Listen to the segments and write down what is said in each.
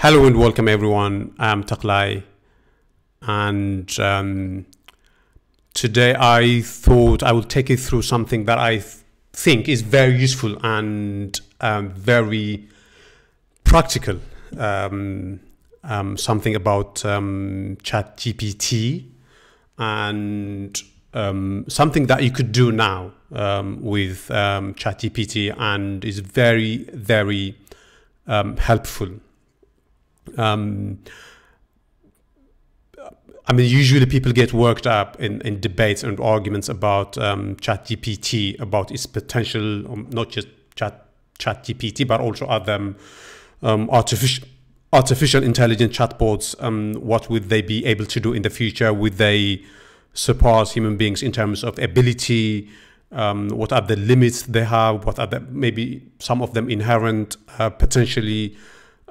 Hello and welcome everyone. I'm Taklai, and today I thought I would take you through something that I think is very useful and very practical. Something about ChatGPT and something that you could do now with ChatGPT and is very, very helpful. Usually people get worked up in debates and arguments about ChatGPT, about its potential, not just ChatGPT, but also other artificial intelligence chatbots. What would they be able to do in the future? Would they surpass human beings in terms of ability? What are the limits they have? What are maybe some of them inherent, potentially?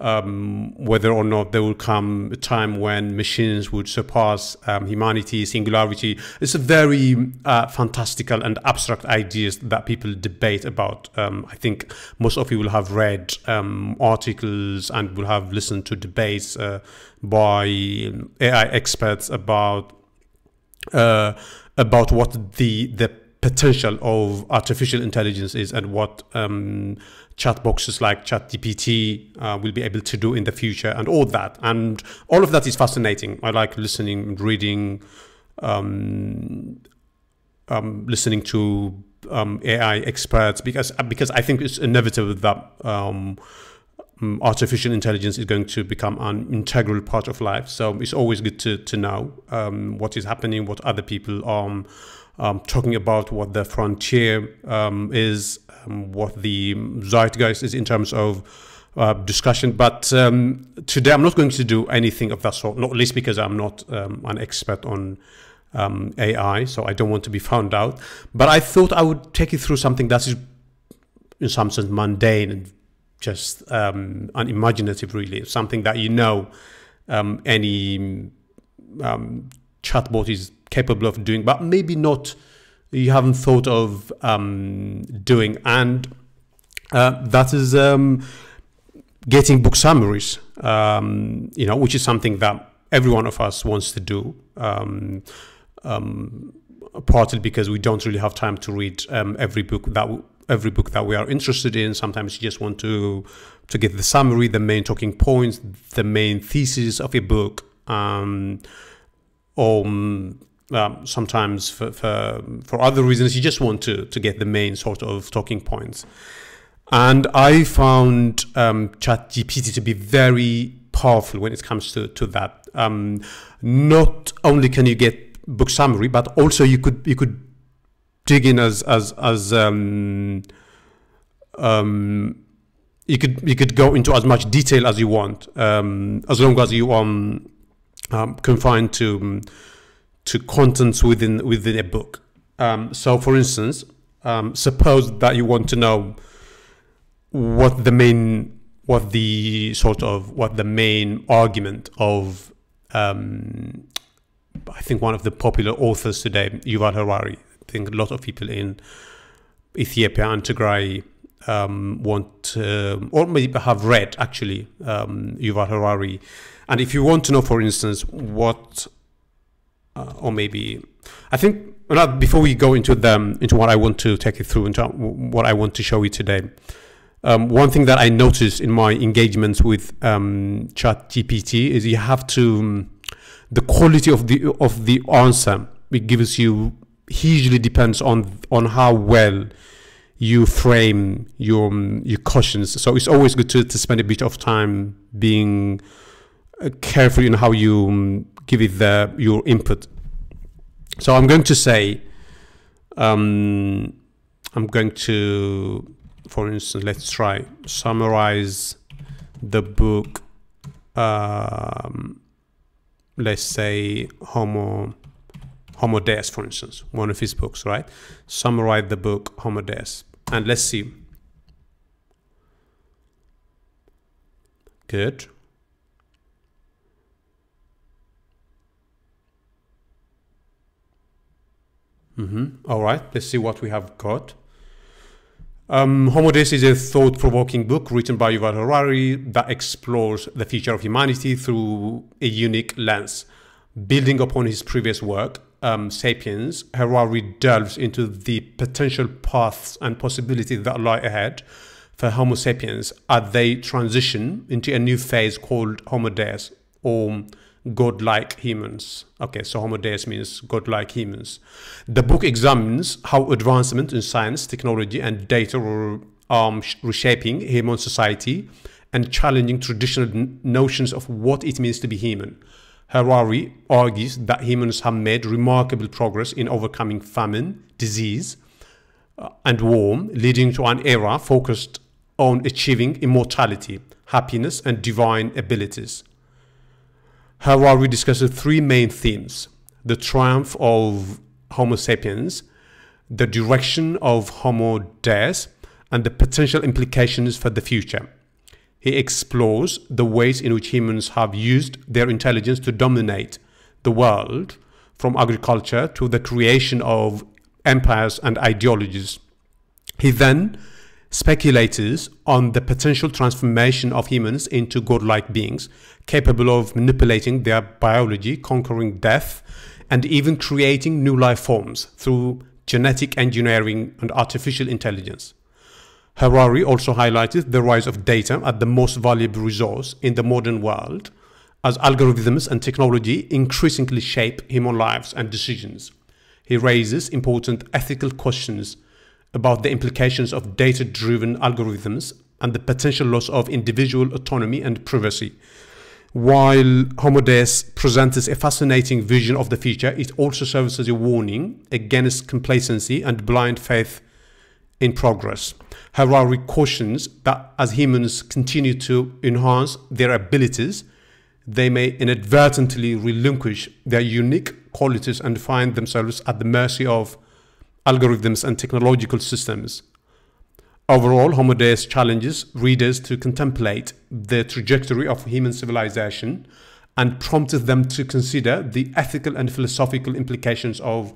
Whether or not there will come a time when machines would surpass humanity, singularity. It's a very fantastical and abstract ideas that people debate about. I think most of you will have read articles and will have listened to debates by AI experts about what the potential of artificial intelligence is and what chat boxes like ChatGPT will be able to do in the future and all that. And all of that is fascinating. I like listening, reading, listening to AI experts because I think it's inevitable that artificial intelligence is going to become an integral part of life. So it's always good to know what is happening, what other people are talking about, what the frontier is, what the zeitgeist is in terms of discussion. But today I'm not going to do anything of that sort, not least because I'm not an expert on AI, so I don't want to be found out. But I thought I would take you through something that is in some sense mundane and just unimaginative, really. Something that any chatbot is capable of doing, but maybe not, you haven't thought of doing, and that is getting book summaries, which is something that every one of us wants to do, partly because we don't really have time to read every book that we are interested in. Sometimes you just want to get the summary, the main talking points, the main thesis of a book, or sometimes for other reasons you just want to get the main sort of talking points. And I found ChatGPT to be very powerful when it comes to that. Not only can you get book summary, but also you could dig in as you could go into as much detail as you want, as long as you are confined to contents within a book. So for instance, suppose that you want to know what the main argument of I think one of the popular authors today, Yuval Harari. I think a lot of people in Ethiopia and Tigray want or maybe have read actually Yuval Harari. And if you want to know, for instance, what or maybe I think before we go into what I want to take you through, into what I want to show you today, one thing that I noticed in my engagements with ChatGPT is you have to the quality of the answer it gives you hugely depends on how well you frame your questions. So it's always good to spend a bit of time being careful in how you give it your input. So I'm going to say, I'm going to, for instance, let's try summarize the book. Let's say Homo Deus, for instance, one of his books, right? Summarize the book Homo Deus, and let's see. Good. All right, let's see what we have got. Homo Deus is a thought-provoking book written by Yuval Harari that explores the future of humanity through a unique lens. Building upon his previous work, Sapiens, Harari delves into the potential paths and possibilities that lie ahead for Homo sapiens as they transition into a new phase called Homo Deus, or godlike humans. Okay, so Homo Deus means godlike humans. The book examines how advancement in science, technology, and data are reshaping human society and challenging traditional notions of what it means to be human. Harari argues that humans have made remarkable progress in overcoming famine, disease, and war, leading to an era focused on achieving immortality, happiness, and divine abilities. Harari discusses three main themes: the triumph of Homo sapiens, the direction of Homo Deus, and the potential implications for the future. He explores the ways in which humans have used their intelligence to dominate the world, from agriculture to the creation of empires and ideologies. He then speculates on the potential transformation of humans into godlike beings, capable of manipulating their biology, conquering death, and even creating new life forms through genetic engineering and artificial intelligence. Harari also highlighted the rise of data as the most valuable resource in the modern world, as algorithms and technology increasingly shape human lives and decisions. He raises important ethical questions about the implications of data-driven algorithms and the potential loss of individual autonomy and privacy. While Homo Deus presents a fascinating vision of the future, it also serves as a warning against complacency and blind faith in progress. Harari cautions that as humans continue to enhance their abilities, they may inadvertently relinquish their unique qualities and find themselves at the mercy of algorithms and technological systems. Overall, Homo Deus challenges readers to contemplate the trajectory of human civilization and prompts them to consider the ethical and philosophical implications of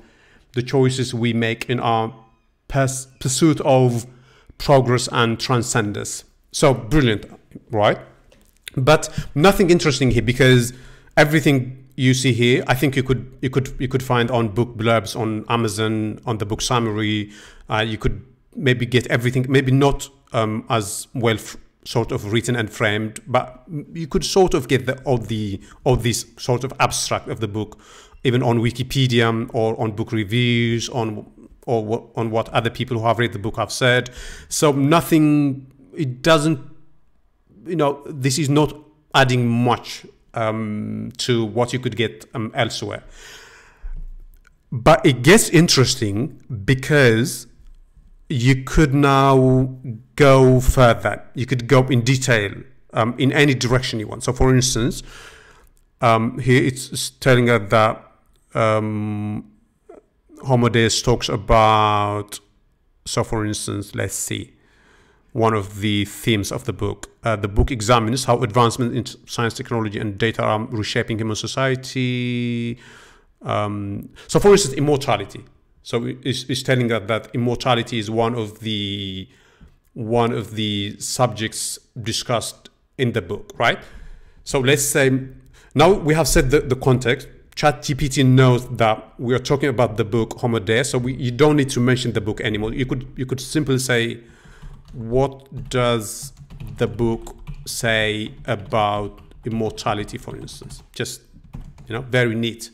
the choices we make in our pursuit of progress and transcendence. So brilliant, right? But nothing interesting here, because everything you see here, I think you could find on book blurbs on Amazon, on the book summary. You could maybe get everything, maybe not as well sort of written and framed, but you could sort of get all these sort of abstract of the book, even on Wikipedia or on book reviews, on what other people who have read the book have said. So nothing, it doesn't, this is not adding much to what you could get elsewhere. But it gets interesting because you could now go further. You could go in detail in any direction you want. So for instance, here it's telling us that Homo Deus talks about, so for instance, let's see, one of the themes of the book. The book examines how advancement in science, technology, and data are reshaping human society. So for instance, immortality. So it's telling us that immortality is one of the subjects discussed in the book, right? So let's say, now we have said the context. ChatGPT knows that we are talking about the book Homo Deus, so you don't need to mention the book anymore. You could simply say, what does the book say about immortality, for instance? Just, very neat.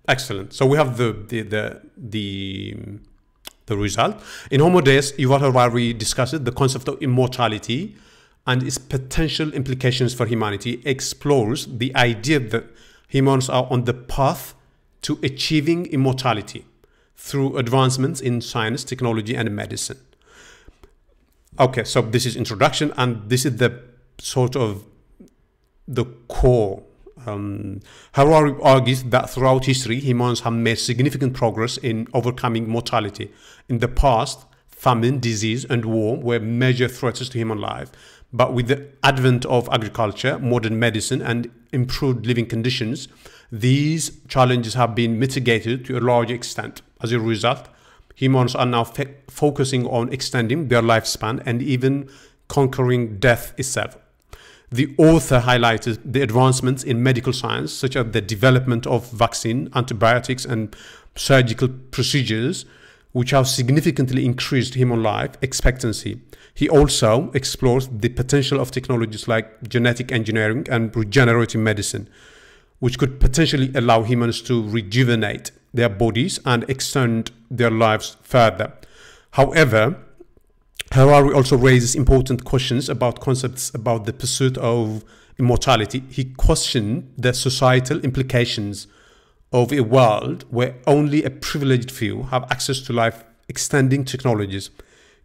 Excellent. So we have the result. In Homo Deus, Yuval Harari discusses the concept of immortality and its potential implications for humanity, explores the idea that humans are on the path to achieving immortality through advancements in science, technology, and medicine. Okay, so this is introduction, and this is the sort of the core. Harari argues that throughout history, humans have made significant progress in overcoming mortality. In the past, famine, disease, and war were major threats to human life. But with the advent of agriculture, modern medicine, and improved living conditions, these challenges have been mitigated to a large extent. As a result, humans are now focusing on extending their lifespan and even conquering death itself. The author highlighted the advancements in medical science, such as the development of vaccine, antibiotics, and surgical procedures, which have significantly increased human life expectancy. He also explores the potential of technologies like genetic engineering and regenerative medicine, which could potentially allow humans to rejuvenate their bodies and extend their lives further. However, Harari also raises important questions about concepts about the pursuit of immortality. He questioned the societal implications of a world where only a privileged few have access to life-extending technologies,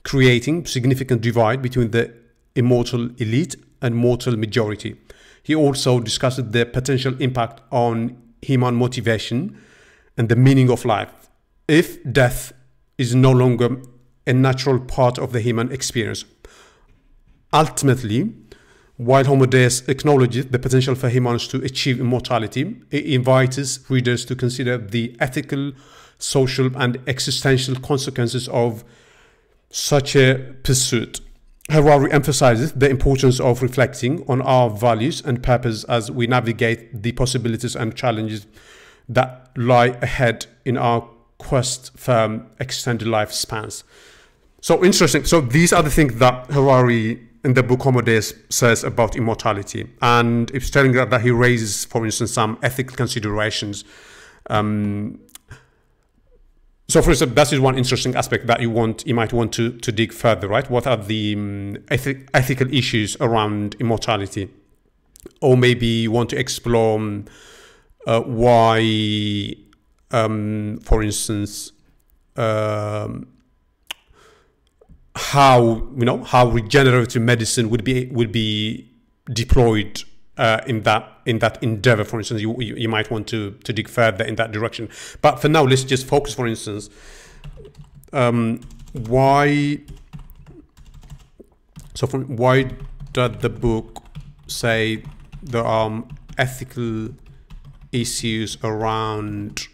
creating significant divide between the immortal elite and mortal majority. He also discussed the potential impact on human motivation and the meaning of life if death is no longer a natural part of the human experience. Ultimately, while Homo Deus acknowledges the potential for humans to achieve immortality, it invites readers to consider the ethical, social, and existential consequences of such a pursuit. Harari emphasizes the importance of reflecting on our values and purpose as we navigate the possibilities and challenges that lie ahead in our quest for extended lifespans. So interesting. So these are the things that Harari in the book Homo Deus says about immortality. And it's telling that he raises, for instance, some ethical considerations. So for instance, that is one interesting aspect that you might want to dig further, right? What are the ethical issues around immortality? Or maybe you want to explore why, for instance, how regenerative medicine would be deployed in that endeavor. For instance, you might want to dig further in that direction. But for now, let's just focus. For instance, why does the book say there are ethical issues around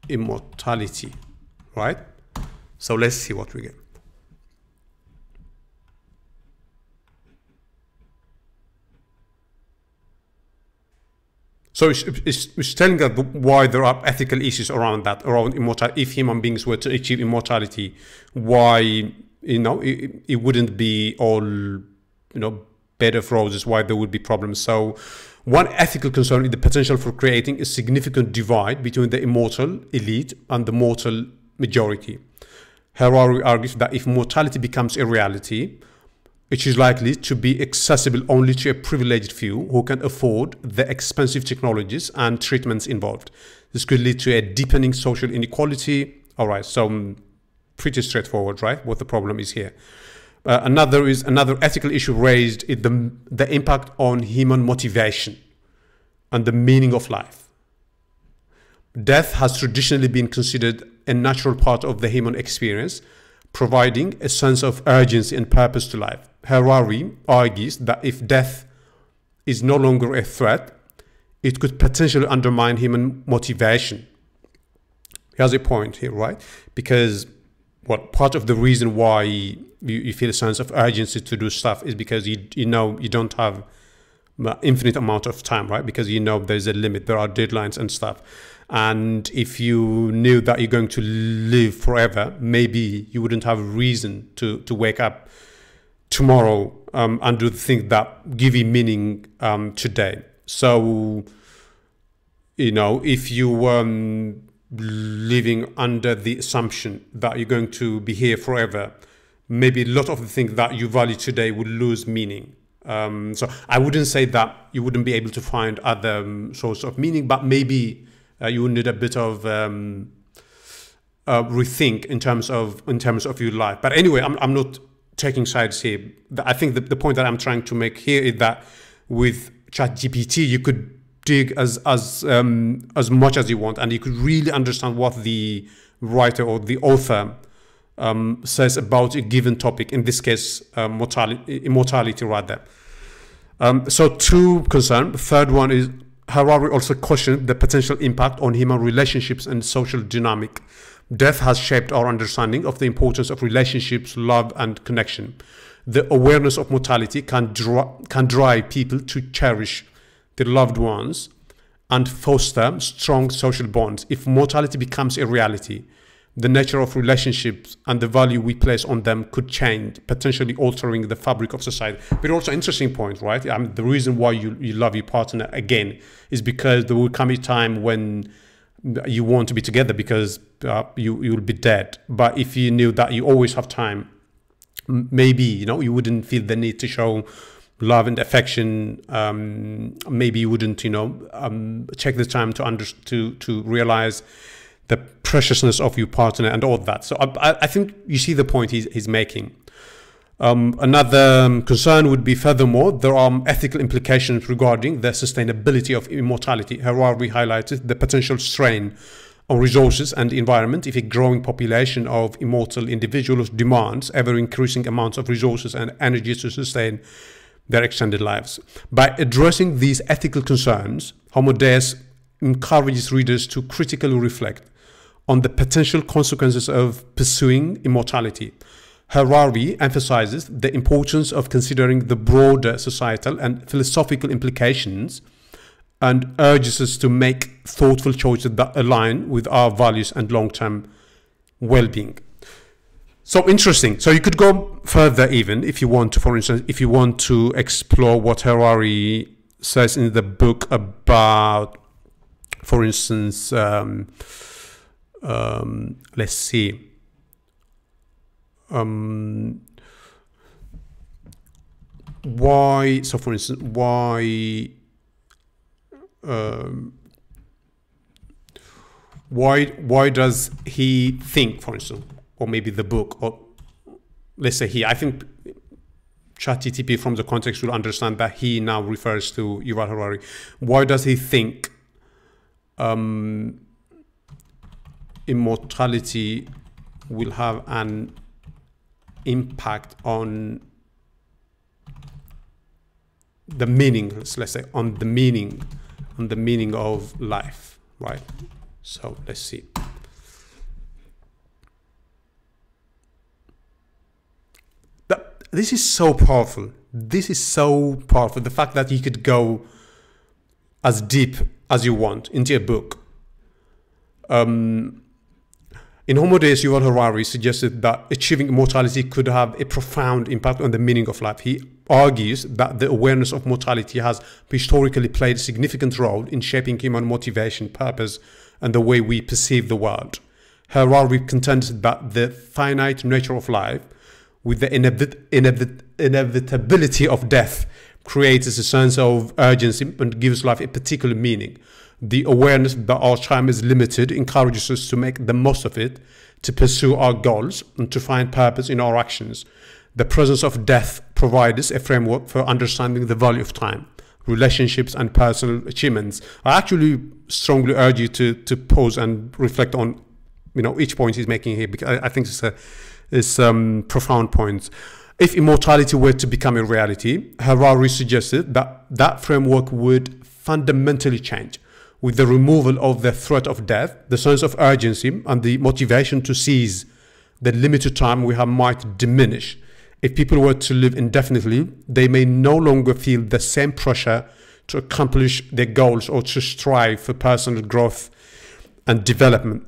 immortality, right? So let's see what we get. So it's telling us why there are ethical issues around that, around immortality. If human beings were to achieve immortality, why, it wouldn't be all, bed of roses, why there would be problems. So one ethical concern is the potential for creating a significant divide between the immortal elite and the mortal majority. Harari argues that if mortality becomes a reality, it is likely to be accessible only to a privileged few who can afford the expensive technologies and treatments involved. This could lead to a deepening social inequality. All right, so pretty straightforward, right? What the problem is here. Another ethical issue raised is the impact on human motivation and the meaning of life. Death has traditionally been considered a natural part of the human experience, providing a sense of urgency and purpose to life. Harari argues that if death is no longer a threat, it could potentially undermine human motivation. He has a point here, right? Because part of the reason why you feel a sense of urgency to do stuff is because you don't have infinite amount of time, right? Because there's a limit, there are deadlines and stuff. And if you knew that you're going to live forever, maybe you wouldn't have a reason to wake up tomorrow and do the things that give you meaning today. So, if you were living under the assumption that you're going to be here forever, maybe a lot of the things that you value today would lose meaning. So I wouldn't say that you wouldn't be able to find other sources of meaning, but maybe you would need a bit of rethink in terms of your life. But anyway, I'm not taking sides here. I think the point that I'm trying to make here is that with ChatGPT, you could dig as much as you want, and you could really understand what the writer or the author says about a given topic, in this case, immortality rather. So two concerns. The third one is Harari also questioned the potential impact on human relationships and social dynamic. Death has shaped our understanding of the importance of relationships, love, and connection. The awareness of mortality can drive people to cherish their loved ones and foster strong social bonds. If mortality becomes a reality, the nature of relationships and the value we place on them could change, potentially altering the fabric of society. But also interesting point, right? The reason why you love your partner again is because there will come a time when you want to be together because you'll be dead. But if you knew that you always have time, maybe you wouldn't feel the need to show love and affection. Maybe you wouldn't take the time to realize the preciousness of your partner and all that. So I think you see the point he's making. Another concern would be, furthermore, there are ethical implications regarding the sustainability of immortality. Harari highlighted the potential strain on resources and the environment if a growing population of immortal individuals demands ever-increasing amounts of resources and energy to sustain their extended lives. By addressing these ethical concerns, Homo Deus encourages readers to critically reflect on the potential consequences of pursuing immortality. Harari emphasizes the importance of considering the broader societal and philosophical implications and urges us to make thoughtful choices that align with our values and long-term well-being. So interesting. So you could go further even if you want to, for instance, if you want to explore what Harari says in the book about, for instance, let's see. Why? So, for instance, why does he think, for instance, or maybe the book, or let's say I think ChatGPT from the context will understand that he now refers to Yuval Harari. Why does he think immortality will have an impact on the meaning, let's say, on the meaning of life, right? So let's see. This is so powerful. This is so powerful. The fact that you could go as deep as you want into a book. In Homo Deus, Yuval Harari suggested that achieving immortality could have a profound impact on the meaning of life. He argues that the awareness of mortality has historically played a significant role in shaping human motivation, purpose, and the way we perceive the world. Harari contends that the finite nature of life, with the inevitability of death, creates a sense of urgency and gives life a particular meaning. The awareness that our time is limited encourages us to make the most of it, to pursue our goals, and to find purpose in our actions. The presence of death provides a framework for understanding the value of time, relationships, and personal achievements. I actually strongly urge you to pause and reflect on, each point he's making here, because I think it's profound points. If immortality were to become a reality, Harari suggested that that framework would fundamentally change. With the removal of the threat of death, the sense of urgency and the motivation to seize the limited time we have might diminish. If people were to live indefinitely, they may no longer feel the same pressure to accomplish their goals or to strive for personal growth and development.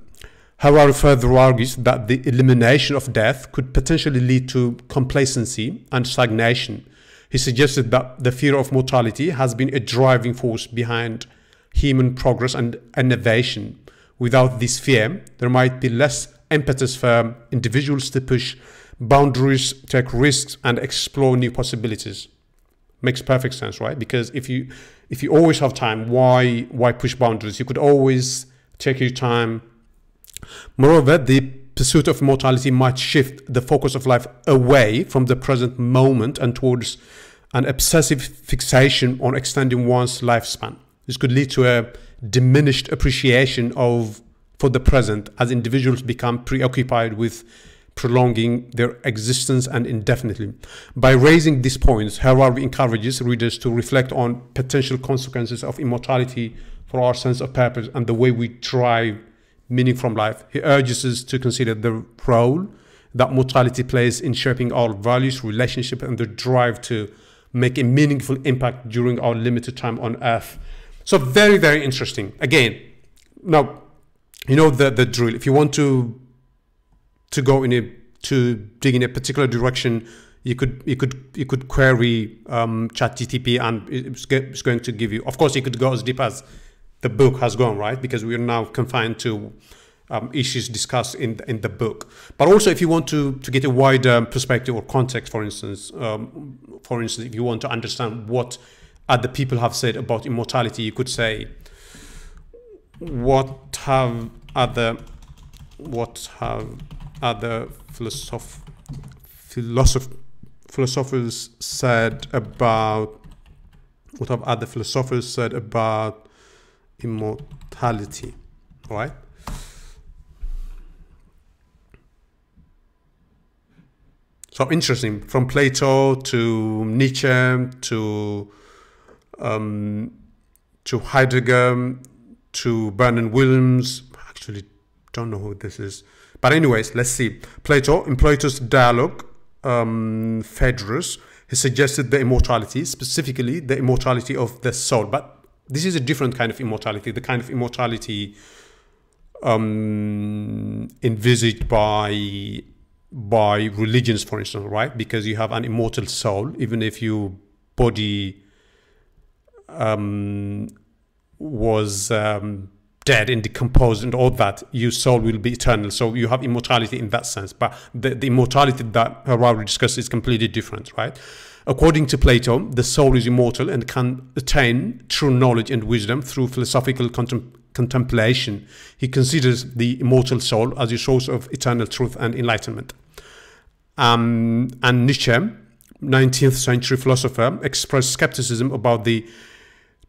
Harari further argues that the elimination of death could potentially lead to complacency and stagnation. He suggested that the fear of mortality has been a driving force behind human progress and innovation. Without this fear, there might be less impetus for individuals to push boundaries, take risks, and explore new possibilities. Makes perfect sense, right? Because if you always have time, why push boundaries? You could always take your time. Moreover, the pursuit of immortality might shift the focus of life away from the present moment and towards an obsessive fixation on extending one's lifespan. This could lead to a diminished appreciation for the present as individuals become preoccupied with prolonging their existence and indefinitely. By raising these points, Harari encourages readers to reflect on potential consequences of immortality for our sense of purpose and the way we derive meaning from life. He urges us to consider the role that mortality plays in shaping our values, relationships, and the drive to make a meaningful impact during our limited time on Earth. So very, very interesting. Again, now, you know the drill. If you want to dig in a particular direction, you could query ChatGPT, and it's going to give you. Of course, you could go as deep as the book has gone, right? Because we are now confined to issues discussed in the book. But also, if you want to get a wider perspective or context, for instance, if you want to understand what other people have said about immortality, you could say, what have other philosophers said about immortality, right? So interesting, from Plato to Nietzsche to Heidegger to Bernard Williams. I actually don't know who this is, but anyways, let's see. Plato, in Plato's dialogue, Phaedrus, he suggested the immortality, specifically the immortality of the soul. But this is a different kind of immortality, the kind of immortality envisaged by religions, for instance, right? Because you have an immortal soul, even if your body was dead and decomposed and all that, your soul will be eternal. So you have immortality in that sense. But the immortality that Harari discussed is completely different, right? According to Plato, the soul is immortal and can attain true knowledge and wisdom through philosophical contemplation. He considers the immortal soul as a source of eternal truth and enlightenment. And Nietzsche, 19th century philosopher, expressed skepticism about the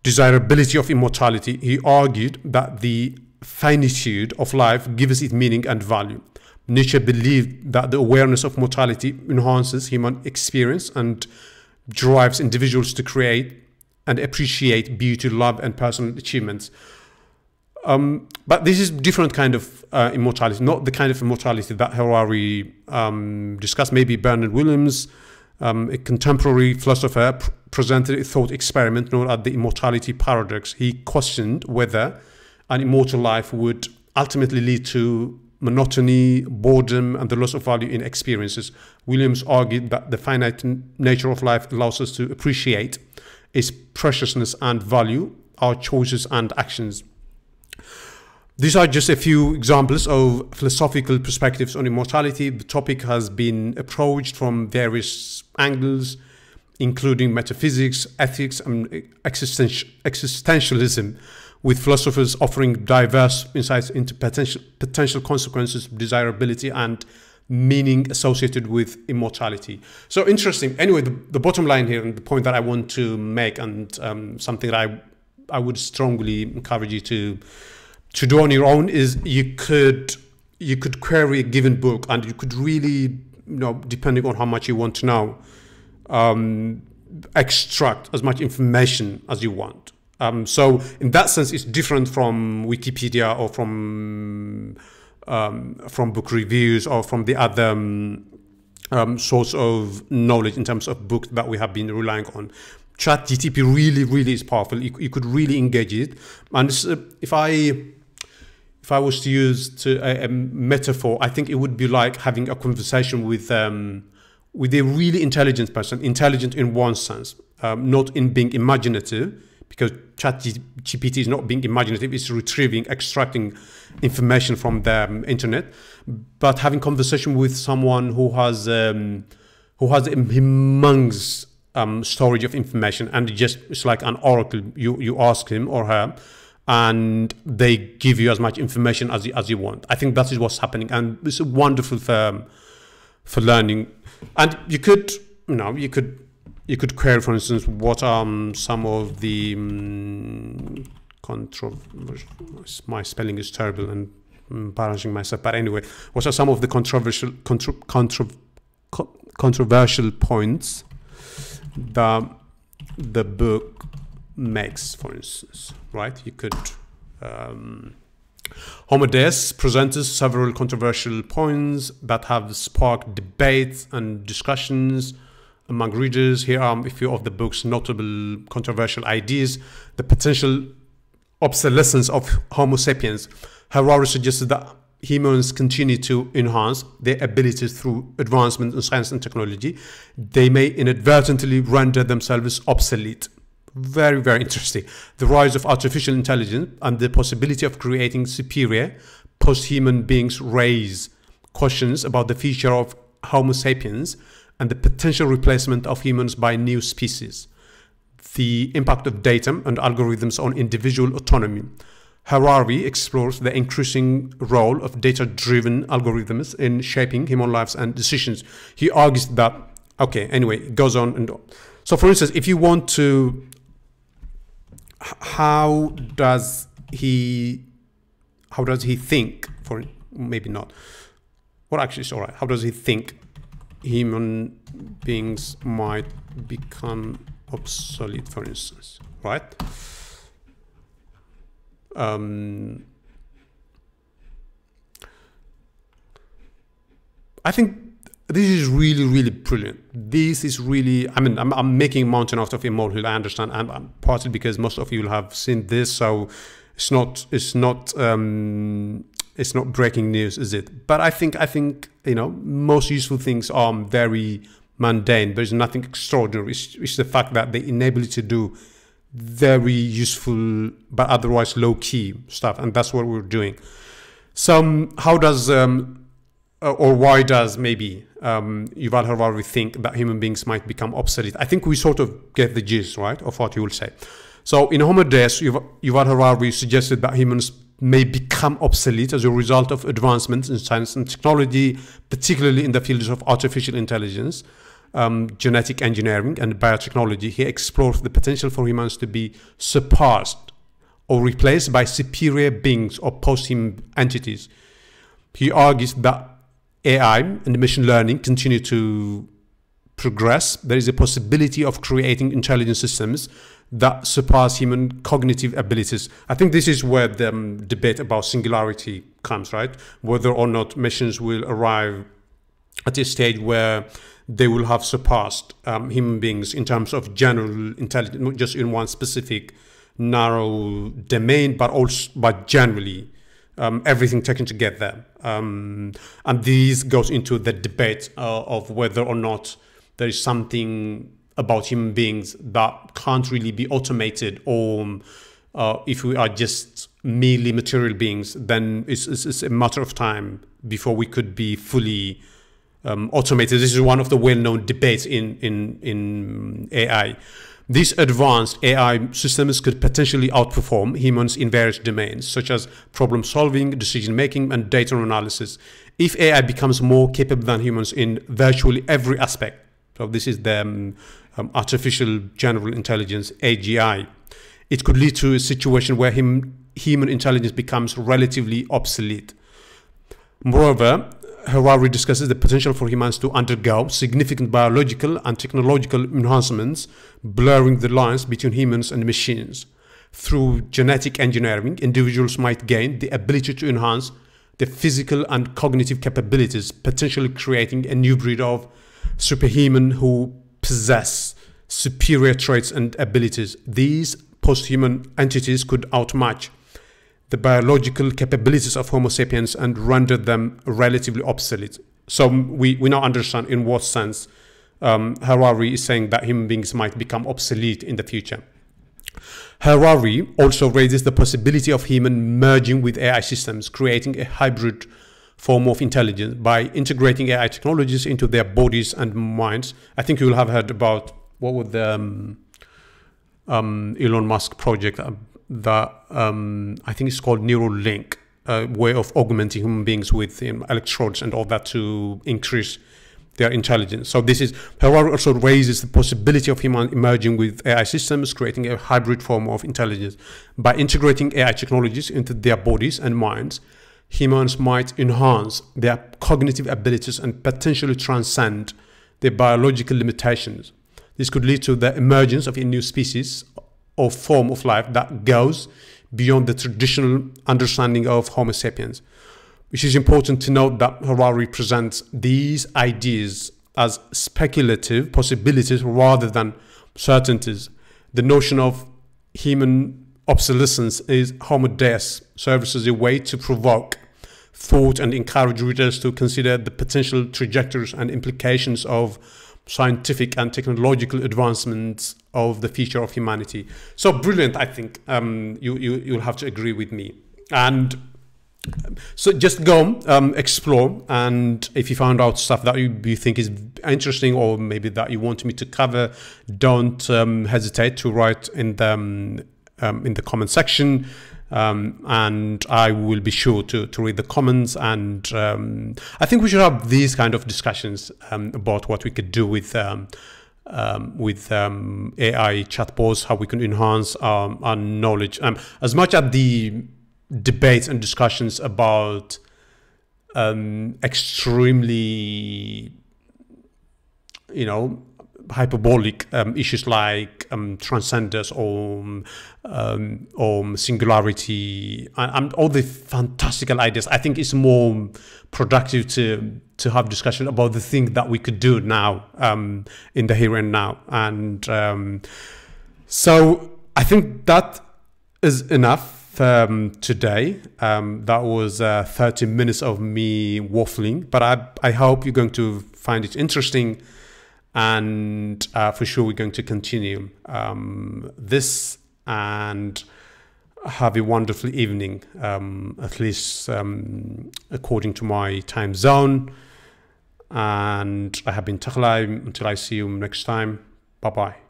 desirability of immortality. He argued that the finitude of life gives it meaning and value. Nietzsche believed that the awareness of mortality enhances human experience and drives individuals to create and appreciate beauty, love, and personal achievements. But this is different kind of immortality, not the kind of immortality that Harari discussed. Maybe Bernard Williams, a contemporary philosopher, presented a thought experiment known as the immortality paradox. He questioned whether an immortal life would ultimately lead to monotony, boredom, and the loss of value in experiences. Williams argued that the finite nature of life allows us to appreciate its preciousness and value our choices and actions. These are just a few examples of philosophical perspectives on immortality. The topic has been approached from various angles, including metaphysics, ethics, and existentialism, with philosophers offering diverse insights into potential consequences, desirability, and meaning associated with immortality. So interesting. Anyway, the bottom line here, and the point that I want to make, and something that I would strongly encourage you to do on your own, is you could query a given book, and you could really, depending on how much you want to know, extract as much information as you want. So in that sense, it's different from Wikipedia or from book reviews or from the other source of knowledge in terms of books that we have been relying on. ChatGPT really, really is powerful. You could really engage it. And if I was to use a metaphor, I think it would be like having a conversation with a really intelligent person, intelligent in one sense, not in being imaginative, because ChatGPT is not being imaginative, it's retrieving, extracting information from the internet, but having conversation with someone who has a humongous storage of information, and it's like an oracle. You ask him or her, and they give you as much information as you want. I think that is what's happening, and it's wonderful for learning. And you could query, for instance, what are some of the my spelling is terrible, and embarrassing myself. But anyway, what are some of the controversial points that the book makes, for instance, right? You could... Homo Deus presents several controversial points that have sparked debates and discussions among readers. Here are a few of the book's notable controversial ideas. The potential obsolescence of Homo sapiens. Harari suggested that humans continue to enhance their abilities through advancement in science and technology. They may inadvertently render themselves obsolete. Very, very interesting. The rise of artificial intelligence and the possibility of creating superior post-human beings raise questions about the future of Homo sapiens and the potential replacement of humans by new species. The impact of data and algorithms on individual autonomy. Harari explores the increasing role of data-driven algorithms in shaping human lives and decisions. He argues that, okay, anyway, it goes on and on. So for instance, if you want to, how does he think, for maybe not, well actually it's all right, how does he think human beings might become obsolete, for instance, right? I think this is really, really brilliant. This is really, I mean, I'm making a mountain out of a molehill, I understand, and partly because most of you will have seen this, so it's not breaking news, is it? But I think, you know, most useful things are very mundane. There's nothing extraordinary. It's the fact that they enable you to do very useful but otherwise low-key stuff, and that's what we're doing. So how does or why does maybe Yuval Harari think that human beings might become obsolete? I think we sort of get the gist, right, of what you will say. So in Homo Deus, Yuval Harari suggested that humans may become obsolete as a result of advancements in science and technology, particularly in the fields of artificial intelligence, genetic engineering and biotechnology. He explores the potential for humans to be surpassed or replaced by superior beings or post-human entities. He argues that AI and machine learning continue to progress. There is a possibility of creating intelligent systems that surpass human cognitive abilities. I think this is where the debate about singularity comes, right? Whether or not machines will arrive at a stage where they will have surpassed human beings in terms of general intelligence, not just in one specific narrow domain, but generally everything taken together. And this goes into the debate of whether or not there is something about human beings that can't really be automated, or if we are just merely material beings, then it's a matter of time before we could be fully automated. This is one of the well-known debates in AI. These advanced AI systems could potentially outperform humans in various domains, such as problem solving, decision making, and data analysis. If AI becomes more capable than humans in virtually every aspect, so this is the artificial general intelligence, AGI, it could lead to a situation where human intelligence becomes relatively obsolete. Moreover, Harari discusses the potential for humans to undergo significant biological and technological enhancements, blurring the lines between humans and machines. Through genetic engineering, individuals might gain the ability to enhance their physical and cognitive capabilities, potentially creating a new breed of superhuman who possess superior traits and abilities. These post-human entities could outmatch the biological capabilities of Homo sapiens and render them relatively obsolete. So we now understand in what sense Harari is saying that human beings might become obsolete in the future. Harari also raises the possibility of human merging with AI systems, creating a hybrid form of intelligence by integrating AI technologies into their bodies and minds. I think you will have heard about what was the Elon Musk project that I think it's called Neuralink, way of augmenting human beings with electrodes and all that to increase their intelligence. So this is, Harari also raises the possibility of human emerging with AI systems, creating a hybrid form of intelligence. By integrating AI technologies into their bodies and minds, humans might enhance their cognitive abilities and potentially transcend their biological limitations. This could lead to the emergence of a new species or form of life that goes beyond the traditional understanding of Homo sapiens. Which is important to note that Harari presents these ideas as speculative possibilities rather than certainties. The notion of human obsolescence is Homo Deus serves as a way to provoke thought and encourage readers to consider the potential trajectories and implications of scientific and technological advancements of the future of humanity. So brilliant, I think. You'll have to agree with me. And so just go explore, and if you found out stuff that you think is interesting or maybe that you want me to cover, don't hesitate to write in the comment section, and I will be sure to read the comments. And I think we should have these kind of discussions about what we could do with AI chatbots, how we can enhance our knowledge, as much as the debates and discussions about extremely, hyperbolic issues like transcendence or singularity and all the fantastical ideas. I think it's more productive to have discussion about the thing that we could do now, in the here and now. And so I think that is enough today. That was 30 minutes of me waffling, but I hope you're going to find it interesting, and for sure we're going to continue this, and have a wonderful evening, at least according to my time zone. And I have been Taklai. Until I see you next time, bye bye.